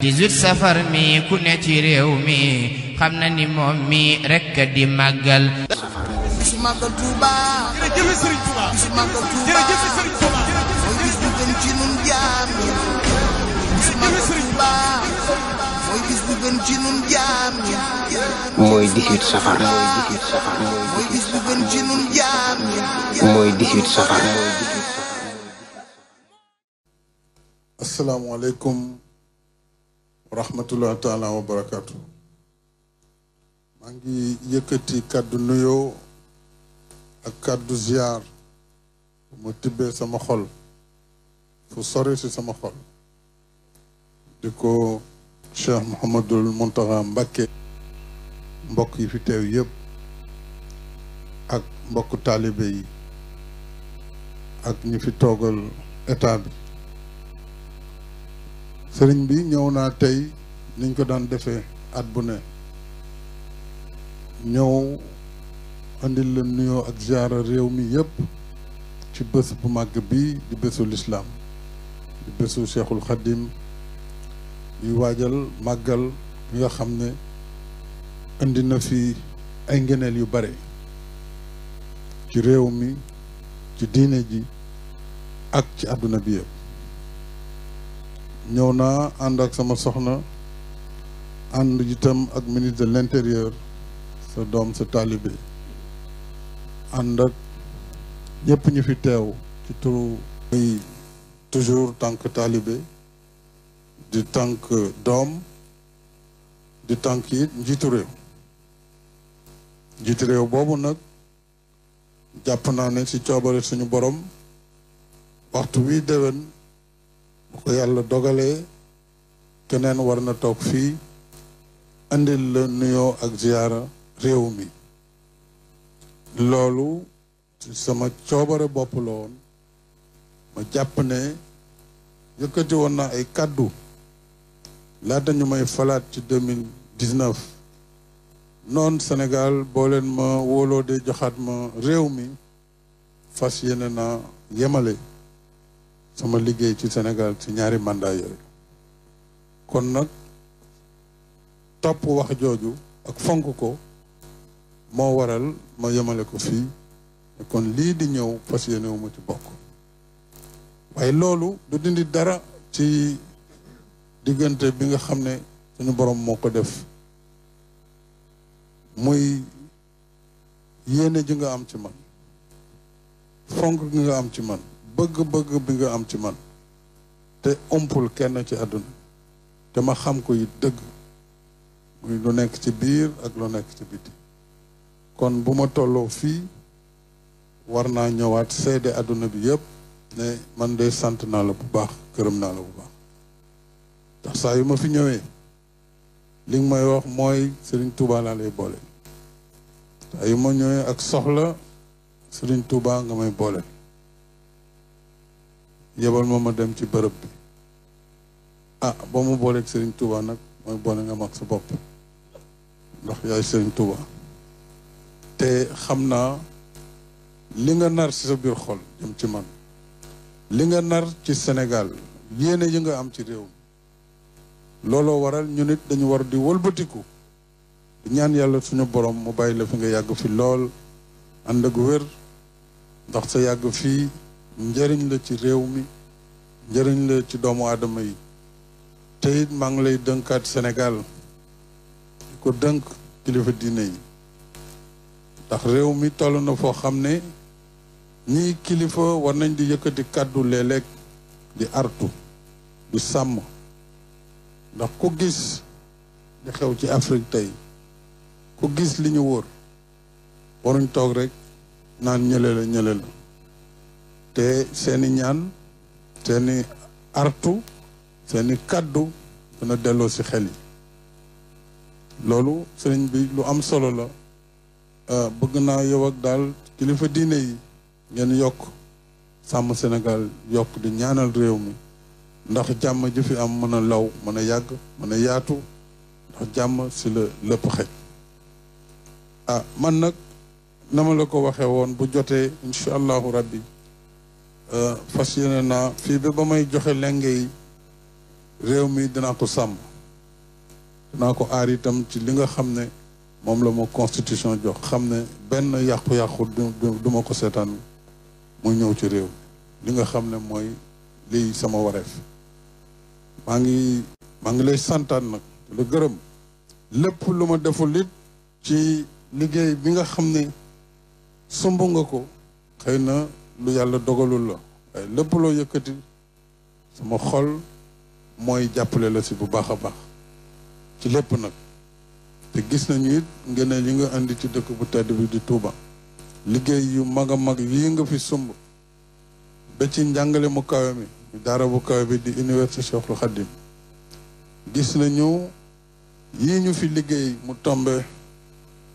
18 safar mi ku ne ci réew mi xam na ni moom mi rekk di màggal. bisu màggal Touba. jërëjëf Serigne Touba. bisu màggal Touba. jërëjëf Serigne Touba. mooy bis bu gën ci nun jaam ñi. bisu màggal Touba. mooy bis bu gën ci nun jaam ñi. mooy 18 safar. mooy bis bu gën ci nun jaam ñi. mooy 18 safar. asalaamaaleykum wa rahmatulah taala wa barakaatu. maa ngi yëkkati kàddu nuyoo ak kàddu ziar bu ma tibbee sama xol fu sori si sama xol di ko Cheikh Mouhamadul Mountakha Mbacké mbokk yi fi teew yëpp ak mbokku taalibe yi ak ñi fi toogal état bi. sëriñ bi ñëw naa tey niñ ko daan defee at bu ne ñëw andil la nuyoo ak ziara réew mi yëpp ci bés bu màgg bi di bésu lislaam di bésu Cheikhul Khadim yuy waajal màggal bi nga xam ne indi na fi ay ngeneel yu bare ci réew mi ci diine ji ak ci àdduna bi yëpp. ñëw naa ànd ak sama soxna ànd itam ak ministre de l'intérieur sa doom sa taalibe ànd ak ñëpp ñu fi teew ci turu muy toujours tànk taalibe di tànk doom di tànk it njiitu réew boobu nag jàpp naa ne ci coobare suñu borom waxtu wi déwén bu ko yàlla dogalee keneen war na toog fii andil la nuyoo ak ziyaara réew mi loolu ci sama coobare bopp la woon ma jàpp ne yëkkati woon na ay kàddu laata ñu may falaat ci 2019 noon Sénégal boo leen ma wóoloo de joxaat ma réew mi fas yéene naa yemale sama liggéey ci Sénégal ci ñaari mandat yooyu kon nag topp wax jooju ak fonk ko moo waral ma yemale ko fii kon lii di ñëw fas yéene wu ma ci bokk waaye loolu du dindi dara ci diggante bi nga xam ne suñu borom moo ko def muy yéene ji nga am ci man fonk gi nga am ci man bëgg-bëgg bi nga am ci man te umpul kenn ci àdduna te ma xam ko it dëgg muy lu nekk ci biir ak lu nekk ci biti kon bu ma tolloo fii war naa ñëwaat seede àdduna bi yëpp ne man de sant naa la bu baax gërëm naa la bu baax ndax saa yu ma fi ñëwee li nga may wax mooy Serigne Touba laa lay boole saa yu ma ñëwee ak soxla Serigne Touba nga may boole yebal ma dem ci bërëb bi ba mu booleeg Serigne Touba nag mooy boole nga mag sa bopp ndax yaay Serigne Touba te xam naa li nga nar ci sa biir xol jëm ci man li nga nar ci Sénégal yéene yi nga am ci réew mi looloo waral ñu nit dañu war di wëlbatiku di ñaan yàlla suñu borom mu bàyyi la fi nga yàgg fi lool ànd ak wér ndax sa yàgg fii njëriñ la ci réew mi njëriñ la ci doomu aadama yi te it maa ngi lay dënkaat Sénégal di ko dënk kilifa diine yi ndax réew mi toll na foo xam ne ñii kilifa war nañ di yëkkati kàddu léeg-léeg di artu di sàmm ndax ku gis li xew ci Afrique tey ku gis li ñu wóor waruñ toog rek naan ñële la te seeni ñaan seeni artu seeni kàddu dana delloo ci xel yi loolu sëriñ bi lu am solo la bëgg naa yow ak daal kilifa diine yi ngeen yokk sàmm Sénégal yokk di ñaanal réew mi ndax jàmm ji fi am mën a law mën a yàgg mën a yaatu ndax jàmm ci la lépp xej man nag na ma la ko waxee woon bu jotee incha allahu rabbi fas yéene naa fii ba may joxe lenge yi réew mi dinaa ko sàmm dinaa ko aar itam ci li nga xam ne moom la ma constitution jox xam ne benn yàqu-yàqu du ma ko seetaan muy ñëw ci réew li nga xam ne mooy lii sama wareef maa ngi lay santaan nag la gërëm lépp lu ma deful it ci liggéey bi nga xam ne sumb nga ko xëy na lu yàlla dogalul la waaye lépp loo yëkkati sama xol mooy jàppale la si bu baax a baax ci lépp nag te gis nañu it ngeen yi nga indi ci dëkk bu tedd bi di Touba liggéey yu mag a mag yii nga fi sumb ba ci njàngale mu kawe mi daara bu kawe bi di université Cheikhul Khadim gis nañu yii ñu fi liggéey mu tombe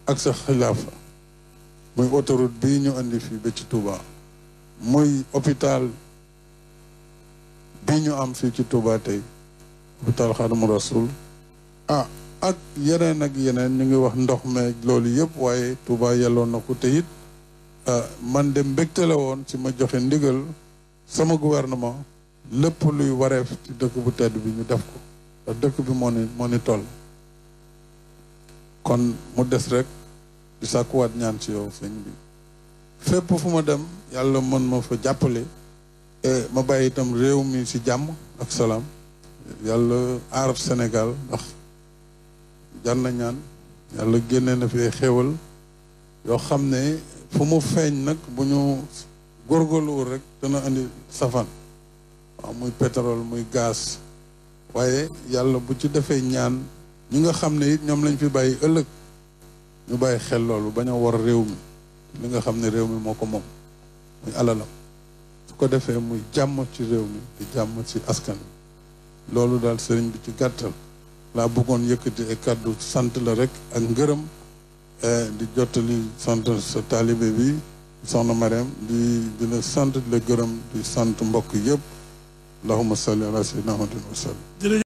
ak sa xilaafa muy autoroute bii ñu andi fii ba ci Touba muy hôpital bii ñu am fii ci Touba tey hôpital Khadimou Rassoul ak yeneen ñu ngi wax ndox meeg loolu yëpp waaye Touba yelloon na ko te it man de mbégte la woon ci ma joxe ndigal sama gouvernement lépp luy wareef ci dëkk bu tedd bi ñu def ko ndax dëkk bi moo ni toll kon mu des rek di sàkkuwaat ñaan ci yow sëñ bi fépp fu ma dem yàlla mën ma fa jàppale ma bàyyi itam réew mi ci jàmm ak salaam yàlla aar Sénégal ndax jar na ñaan yàlla génne na fi xéewal yoo xam ne fu mu feeñ nag bu ñu góorgóorluwul rek dana indi safan waaw muy pétrole muy gaz waaye yàlla bu ci defee ñaan ñi nga xam ne it ñoom lañ fi bàyyi ëllëg ñu bàyyi xel loolu bañ a war réew mi li nga xam ne réew mi moo ko moom muy alalam su ko defee muy jàmm ci réew mi di jàmm ci askan wi loolu daal sëriñ bi ci gàttal laa bëggoon yëkkati ay kàddu sant la rek ak ngërëm di jottali sant sa taalibe bi soxna Mariam di la sant di la gërëm di sant mbokk yëpp allahumma salli ala sayyidina Muhammadin wa sallam